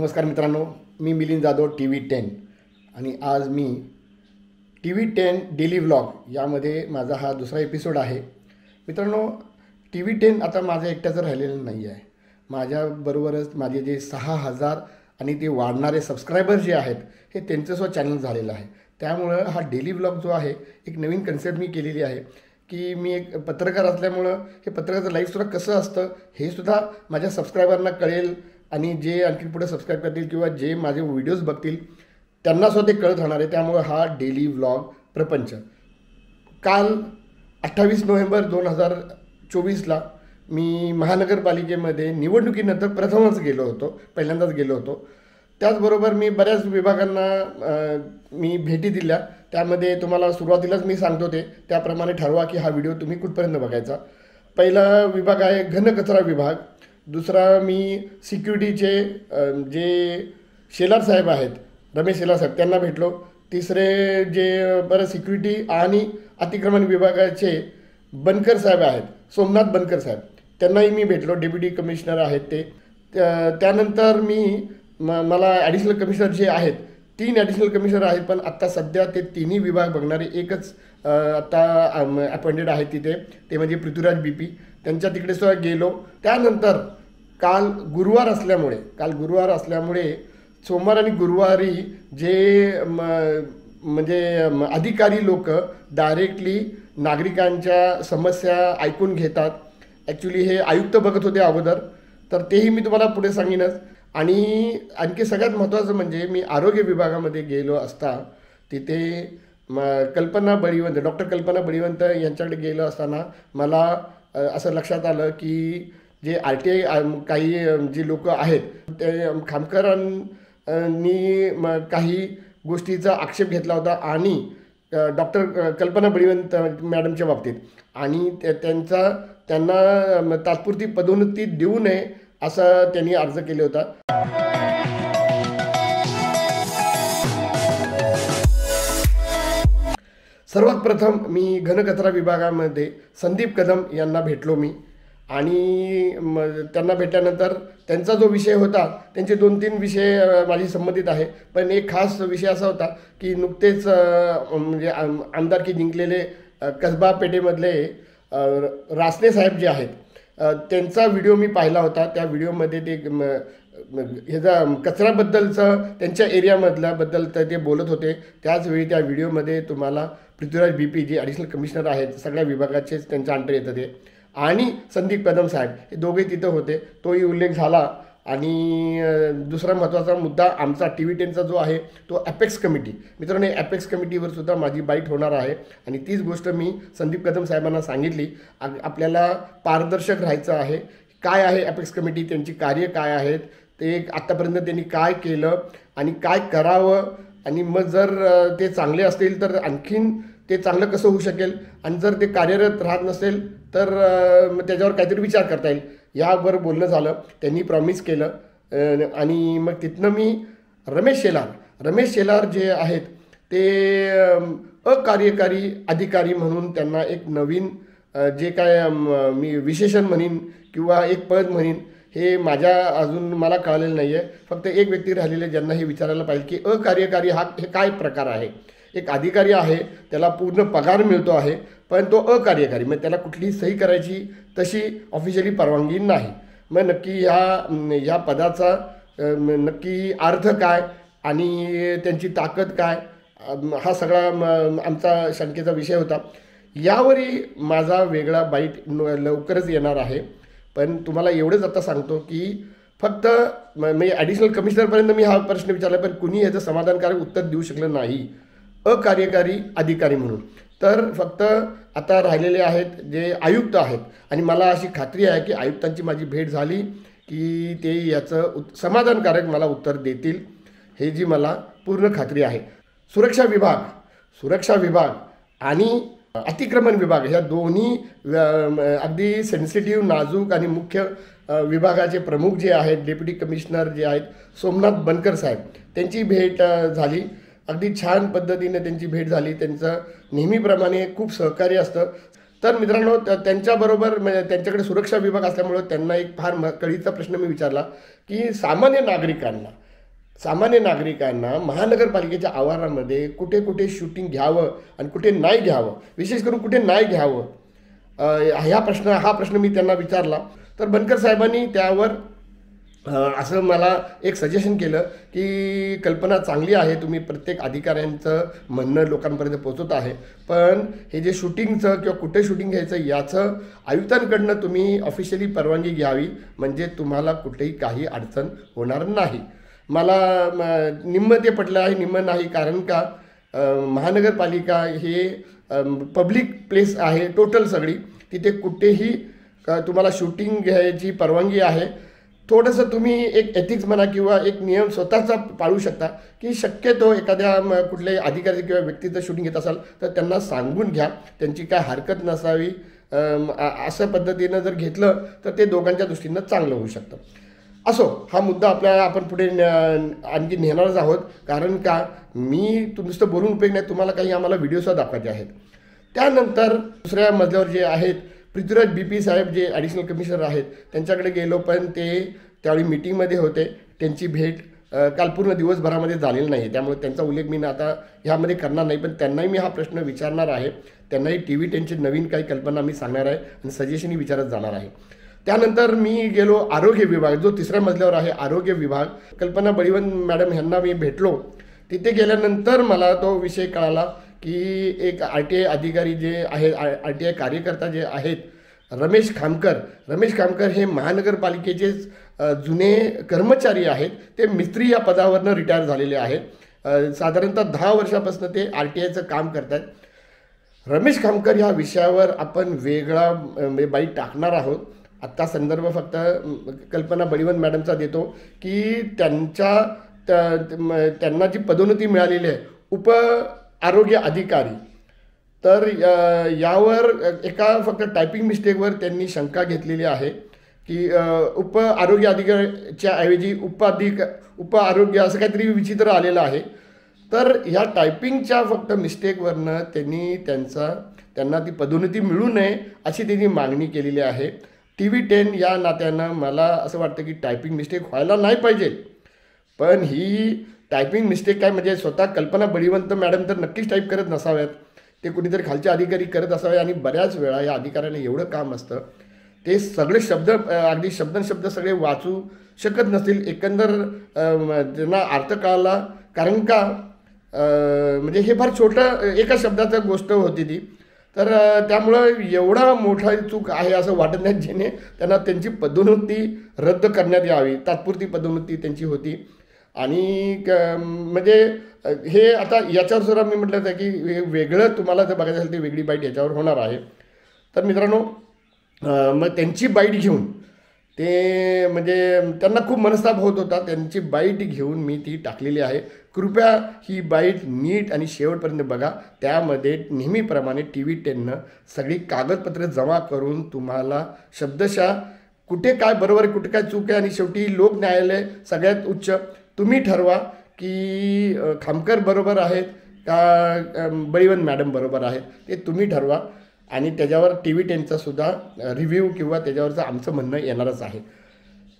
नमस्कार मित्रांनो, मी मिलिंद जाधव TV10 आणि आज मी TV10 डेली व्लॉग यामध्ये माझा हा दुसरा एपिसोड आहे. मित्रांनो, TV10 आता माझं एकट्याचं राहिलेलं नाही आहे. माझ्याबरोबरच माझे जे 6,000 आणि ते वाढणारे सबस्क्रायबर जे आहेत हे त्यांचंसुद्धा चॅनल झालेलं आहे. त्यामुळं हा डेली व्लॉग जो आहे एक नवीन कन्सेप्ट मी केलेली आहे की मी एक पत्रकार असल्यामुळं हे पत्रकाराचं लाईफसुद्धा कसं असतं हे सुद्धा माझ्या सबस्क्रायबरना कळेल आणि जे आणखी पुढे सबस्क्राईब करतील किंवा जे माझे व्हिडिओज बघतील त्यांनासुद्धा ते कळत राहणार आहे. त्यामुळं हा डेली व्लॉग प्रपंच. काल 28 नोव्हेंबर 2024ला मी महानगरपालिकेमध्ये निवडणुकीनंतर प्रथमच पहिल्यांदाच गेलो होतो. त्याचबरोबर मी बऱ्याच विभागांना मी भेटी दिल्या. त्यामध्ये तुम्हाला सुरुवातीलाच मी सांगतो त्याप्रमाणे ठरवा की हा व्हिडिओ तुम्ही कुठपर्यंत बघायचा. पहिला विभाग आहे घनकचरा विभाग. दुसरा मी सिक्युरिटीचे जे शेलार साहेब आहेत, रमेश शेलार साहेब, त्यांना भेटलो. तिसरे जे सिक्युरिटी आणि अतिक्रमण विभागाचे बनकर साहेब आहेत, सोमनाथ बनकर साहेब, त्यांनाही मी भेटलो. डेप्युटी कमिशनर आहेत ते. त्यानंतर मला ॲडिशनल कमिशनर जे आहेत, 3 ॲडिशनल कमिशनर आहेत, पण आत्ता सध्या ते तिन्ही विभाग बघणारे एकच आत्ता अपॉइंटेड आहेत तिथे, ते म्हणजे पृथ्वीराज BP. त्यांच्या तिकडे सुद्धा गेलो. त्यानंतर काल गुरुवार असल्यामुळे सोमवार आणि गुरुवारी जे म्हणजे अधिकारी लोक डायरेक्टली नागरिकांच्या समस्या ऐकून घेतात. ॲक्च्युली हे आयुक्त बघत होते अगोदर, तर तेही मी तुम्हाला पुढे सांगेनच. आणि आणखी सगळ्यात महत्त्वाचं म्हणजे मी आरोग्य विभागामध्ये गेलो असता तिथे डॉक्टर कल्पना बळीवंत यांच्याकडे गेलो असताना मला असं लक्षात आलं की जे RTI काही जे लोक आहेत ते खामकरांनी काही गोष्टीचा आक्षेप घेतला होता आणि डॉक्टर कल्पना बळीवंत मॅडमच्या बाबतीत, आणि त्यांना तात्पुरती पदोन्नती देऊ नये असं त्यांनी अर्ज केला होता. सर्वात प्रथम मी घनकचरा विभागामध्ये संदीप कदम यांना भेटलो मी. आणि त्यांना भेटल्यानंतर त्यांचा जो विषय होता, त्यांचे 2-3 विषय माझी संबंधित आहे, पण एक खास विषय असा होता की नुकतेच म्हणजे आमदारकी जिंकलेले कसबा पेठेमधले रासने साहेब जे आहेत, त्यांचा व्हिडिओ मी पाहिला होता. त्या व्हिडिओमध्ये ते ह्याचा कचऱ्याबद्दलचं त्यांच्या एरियामधल्याबद्दल ते बोलत होते. त्याचवेळी त्या व्हिडिओमध्ये तुम्हाला पृथ्वीराज BP जे ॲडिशनल कमिशनर आहेत, सगळ्या विभागाचेच त्यांच्या अंडर येतं ते, आणि संदीप कदम साहेब हे दोघे तिथं होते, तोही उल्लेख झाला. आणि दुसरा महत्त्वाचा मुद्दा आमचा TV10चा जो आहे तो ॲपेक्स कमिटी. मित्रांनो, ॲपेक्स कमिटीवर सुद्धा माझी बाईट होणार आहे आणि तीच गोष्ट मी संदीप कदम साहेबांना सांगितली. आपल्याला पारदर्शक राहायचं आहे. काय आहे ॲपेक्स कमिटी, त्यांची कार्य काय आहेत, ते आत्तापर्यंत त्यांनी काय केलं आणि काय करावं, आणि मग जर ते चांगले असतील तर आणखीन ते चांगलं कसं होऊ शकेल, आणि जर ते कार्यरत राहत नसेल तर मग त्याच्यावर काहीतरी विचार करता येईल. यावर बोलणं झालं. त्यांनी प्रॉमिस केलं. आणि मग तिथनं मी रमेश शेलार जे आहेत ते अकार्यकारी अधिकारी म्हणून त्यांना एक नवीन जे काय मी विशेषण म्हणीन किंवा एक पद म्हणीन, हे अजून मला कळलेलं नाही आहे. फक्त एक व्यक्ती राहिलेले ज्यांना हे विचारायला पाहिजे की अकार्यकारी हे काय प्रकार आहे. एक अधिकारी आहे, त्याला पूर्ण पगार मिळतो आहे, पण तो अकार्यकारी, मग त्याला कुठलीही सही करायची तशी ऑफिशियली परवानगी नाही. मग नक्की ह्या पदाचा नक्की अर्थ काय आणि त्यांची ताकद काय, हा सगळा आमचा शंकेचा विषय होता. यावरही माझा वेगळा बाईट लवकरच येणार आहे. पण तुम्हाला एवढंच आता सांगतो की फक्त मी ॲडिशनल कमिशनरपर्यंत मी हा प्रश्न विचारला, पण कुणी याचं समाधानकारक उत्तर देऊ शकलं नाही अकार्यकारी अधिकारी म्हणून. तर फक्त आता राहिलेले आहेत जे आयुक्त आहेत, आणि मला अशी खात्री आहे की आयुक्तांची माझी भेट झाली की ते याचं समाधानकारक मला उत्तर देतील, हे जी मला पूर्ण खात्री आहे. सुरक्षा विभाग आणि अतिक्रमण विभाग ह्या दोन्ही अगदी सेन्सिटिव्ह, नाजूक आणि मुख्य विभागाचे प्रमुख जे आहेत, डेप्युटी कमिशनर जे आहेत सोमनाथ बनकर साहेब, त्यांची भेट झाली. अगदी छान पद्धतीने त्यांची भेट झाली. त्यांचं नेहमीप्रमाणे खूप सहकार्य असतं. तर मित्रांनो, त्यांच्याबरोबर म्हणजे त्यांच्याकडे सुरक्षा विभाग असल्यामुळं त्यांना एक फार कळीचा प्रश्न मी विचारला की सामान्य नागरिकांना सामान्य नागरिकांना महानगरपालिकेच्या आवारामध्ये कुठे कुठे शूटिंग घ्यावं आणि कुठे नाही घ्यावं, विशेष करून कुठे नाही घ्यावं, हा प्रश्न मी त्यांना विचारला. तर बनकर साहेबांनी त्यावर असं मला एक सजेशन केलं की कल्पना चांगली आहे, तुम्ही प्रत्येक अधिकाऱ्यांचं म्हणणं लोकांपर्यंत पोहोचवत आहे, पण हे जे शूटिंगचं किंवा कुठे शूटिंग घ्यायचं याचं आयुक्तांकडनं तुम्ही ऑफिशियली परवानगी घ्यावी, म्हणजे तुम्हाला कुठेही काही अडचण होणार नाही. मला निम्म ते पटलं आहे, निम्म नाही. कारण का महानगरपालिका हे पब्लिक प्लेस आहे टोटल सगळी, तिथे कुठेही तुम्हाला शूटिंग घ्यायची परवानगी आहे. थोडंसं तुम्ही एक एथिक्स म्हणा किंवा एक नियम स्वतःचा पाळू शकता की शक्यतो एखाद्या कुठल्याही अधिकारी किंवा व्यक्तीचं शूटिंग घेत असाल तर त्यांना सांगून घ्या, त्यांची काय हरकत नसावी. अशा पद्धतीनं जर घेतलं तर ते दोघांच्या दृष्टीनं चांगलं होऊ शकतं. असो, हा मुद्दा आपण पुढे आणखी नेणारच आहोत. कारण का मी नुसतं बोलून उपयोग नाही, तुम्हाला काही आम्हाला व्हिडिओसुद्धा दाखवायचे आहेत. त्यानंतर दुसऱ्या मजल्यावर जे आहेत पृथ्वीराज BP साहेब जे ॲडिशनल कमिशनर आहेत त्यांच्याकडे गेलो, पण ते त्यावेळी मीटिंगमध्ये होते. त्यांची भेट काल पूर्ण दिवसभरामध्ये झालेली नाही, त्यामुळे त्यांचा उल्लेख मी आता ह्यामध्ये करणार नाही. पण त्यांनाही मी हा प्रश्न विचारणार आहे, त्यांनाही TV10ची नवीन काही कल्पना मी सांगणार आहे आणि सजेशनही विचारत जाणार आहे. त्यानंतर मी गेलो आरोग्य विभाग, जो तिसऱ्या मजल्यावर आहे आरोग्य विभाग. कल्पना बळीवन मॅडम ह्यांना मी भेटलो. तिथे गेल्यानंतर मला तो विषय कळाला की एक RTI अधिकारी जे आहेत, RTI कार्यकर्ता जे आहेत रमेश खामकर हे महानगरपालिकेचेच जुने कर्मचारी आहेत. ते मिस्त्री या पदावरनं रिटायर झालेले आहेत. साधारणतः 10 वर्षापासून ते RTIचं काम करत आहेत. रमेश खामकर ह्या विषयावर आपण वेगळा बाईट टाकणार आहोत. आत्ता संदर्भ फक्त कल्पना बळीवन मॅडमचा देतो की त्यांना जी पदोन्नती मिळालेली आहे उप आरोग्य अधिकारी, तर यावर एका फक्त टायपिंग मिस्टेकवर त्यांनी शंका घेतलेली आहे की उप आरोग्य अधिकाऱ्याच्या ऐवजी उप आरोग्य असं काहीतरी विचित्र आलेलं आहे. तर ह्या टायपिंगच्या फक्त मिस्टेकवरनं त्यांना ती पदोन्नती मिळू नये अशी त्यांनी मागणी केलेली आहे. TV10 या नात्यानं मला असं वाटतं की टायपिंग मिस्टेक व्हायला नाही पाहिजे, पण ही टायपिंग मिस्टेक काय म्हणजे स्वतः कल्पना बळीवंत मॅडम तर नक्कीच टाईप करत नसाव्यात, ते कुणीतरी खालचे अधिकारी करत असावे. आणि बऱ्याच वेळा या अधिकाऱ्यांना एवढं काम असतं ते सगळे शब्द अगदी शब्द सगळे वाचू शकत नसतील. एकंदर त्यांना अर्थ कळाला, कारण का म्हणजे हे फार छोटं एका शब्दाचं गोष्ट होती ती. तर त्यामुळं एवढा मोठा चूक आहे असं वाटत नाही, जेणे त्यांना त्यांची पदोन्नती रद्द करण्यात यावी. तात्पुरती पदोन्नती त्यांची होती. आणि म्हणजे हे आता याच्यावर सुद्धा मी म्हटलं होतं की वेगळं तुम्हाला जर बघायचं असेल तर वेगळी बाईट याच्यावर होणार आहे. तर मित्रांनो, मग त्यांची बाईट घेऊन ते म्हणजे त्यांना खूप मनस्ताप होत होता, त्यांची बाईट घेऊन मी ती टाकलेली आहे. कृपया ही बाईट नीट आणि शेवटपर्यंत बघा. त्यामध्ये नेहमीप्रमाणे TV10नं सगळी कागदपत्रे जमा करून तुम्हाला शब्दशः कुठे काय बरोबर आहे, कुठे काय चूक आहे, आणि शेवटी लोक न्यायालय सगळ्यात उच्च तुम्ही ठरवा की खामकर बरोबर आहेत का बळीवन मॅडम बरोबर आहेत, ते तुम्ही ठरवा. आणि त्याच्यावर TV10चा सुद्धा रिव्ह्यू किंवा त्याच्यावरचं आमचं म्हणणं येणारच आहे.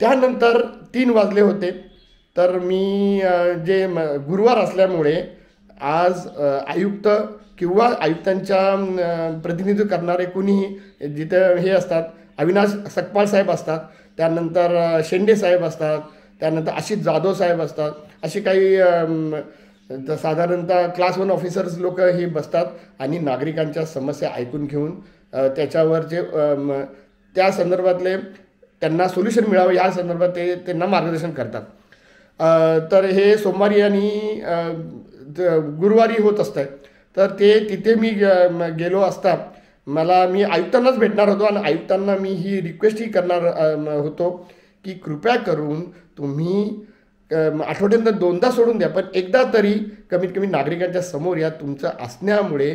त्यानंतर 3 वाजले होते. तर मी जे गुरुवार असल्यामुळे आज आयुक्त किंवा आयुक्तांच्या प्रतिनिधित्व करणारे कुणीही जिथं हे असतात, अविनाश सकपाळ साहेब असतात, त्यानंतर शेंडे साहेब असतात, त्यानंतर आशिष जाधव साहेब असतात, असे काही साधारणतः क्लास 1 ऑफिसर्स लोक हे बसतात आणि नागरिकांच्या समस्या ऐकून घेऊन त्याच्यावर जे त्या संदर्भातले त्यांना सोल्युशन मिळावं या संदर्भात ते त्यांना मार्गदर्शन करतात. तर हे सोमवारी आणि गुरुवारी होत असतं. तर ते तिथे मी गेलो असता मी आयुक्तांनाच भेटणार होतो आणि आयुक्तांना मी ही रिक्वेस्टही करणार होतो की कृपया करून तुम्ही आठवड्यातनं 2दा सोडून द्या, पण एकदा तरी कमीत कमी नागरिकांच्या समोर या. तुमचं असण्यामुळे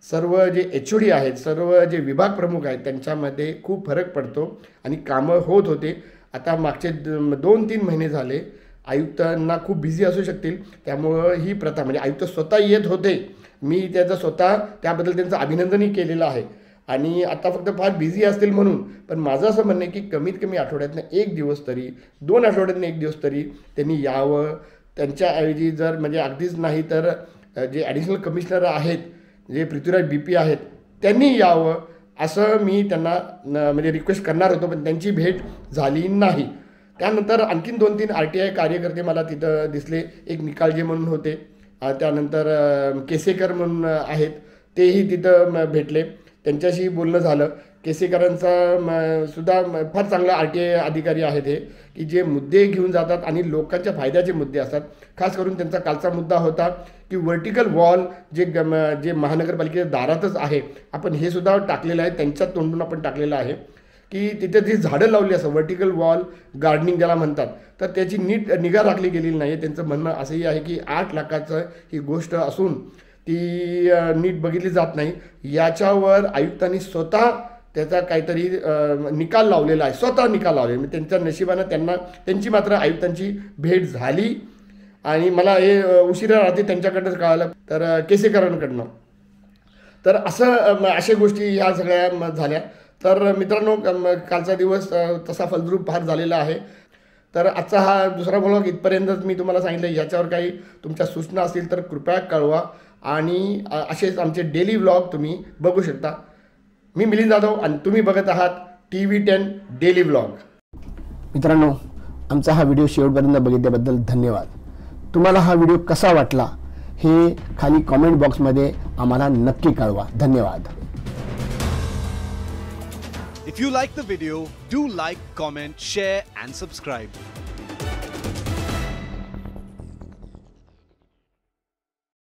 सर्व जे HOD आहेत, सर्व जे विभाग प्रमुख आहेत, त्यांच्यामध्ये खूप फरक पडतो आणि कामं होत होते. आता मागचे 2-3 महिने झाले आयुक्तांना खूप बिझी असू शकतील, त्यामुळं ही प्रथा म्हणजे आयुक्त स्वतः येत होते, मी त्याचं स्वतः त्याबद्दल त्यांचं अभिनंदनही केलेलं आहे. आणि आता फक्त फार बिझी असतील म्हणून, पण माझं असं म्हणणं आहे की कमीत कमी आठवड्यातनं 1 दिवस तरी, 2 आठवड्यातनं 1 दिवस तरी त्यांनी यावं. त्यांच्याऐवजी जर म्हणजे अगदीच नाही तर जे ॲडिशनल कमिशनर आहेत जे पृथ्वीराज BP आहेत त्यांनी यावं असं मी त्यांना म्हणजे रिक्वेस्ट करणार होतो, पण त्यांची भेट झाली नाही. त्यानंतर आणखीन 2-3 RTI कार्यकर्ते मला तिथं दिसले. एक निकालजे म्हणून होते, त्यानंतर केसेकर म्हणून आहेत, तेही तिथं भेटले. त्यांच्याशी बोलणं झालं. केसेकरांचा सुद्धा फार चांगला RTI अधिकारी आहेत हे, की जे मुद्दे घेऊन जातात आणि लोकांच्या फायद्याचे मुद्दे असतात. खास करून त्यांचा कालचा मुद्दा होता की व्हर्टिकल वॉल जे महानगरपालिकेच्या दारातच आहे, आपण हे सुद्धा टाकलेलं आहे, त्यांच्या तोंडून आपण टाकलेलं आहे की तिथे जी झाडं लावली असं व्हर्टिकल वॉल गार्डनिंग ज्याला म्हणतात, तर त्याची नीट निगा राखली गेलेली नाही आहे. त्यांचं म्हणणं असंही आहे की 8 लाखाचं ही गोष्ट असून ती नीट बघितली जात नाही. याच्यावर आयुक्तांनी स्वतः त्याचा काहीतरी निकाल लावलेला आहे, स्वतः निकाल लावले. म्हणजे त्यांच्या नशिबानं त्यांची मात्र आयुक्तांची भेट झाली आणि मला हे उशिरा रात्री त्यांच्याकडनंच कळालं, तर केसेकरांकडनं. तर अशा गोष्टी ह्या सगळ्या झाल्या. तर मित्रांनो, कालचा दिवस तसा फलद्रूप फार झालेला आहे. तर आजचा हा दुसरा ब्लॉग इथपर्यंतच मी तुम्हाला सांगितलं. याच्यावर काही तुमच्या सूचना असतील तर कृपया कळवा आणि असेच आमचे डेली व्लॉग तुम्ही बघू शकता. मी मिलिंद जाधव आणि तुम्ही बघत आहात TV10 डेली व्लॉग. मित्रांनो, आमचा हा व्हिडिओ शेवटपर्यंत बघितल्याबद्दल धन्यवाद. तुम्हाला हा व्हिडिओ कसा वाटला हे खाली कॉमेंट बॉक्समध्ये आम्हाला नक्की कळवा. धन्यवाद. If you like the video, do like, comment, share and subscribe.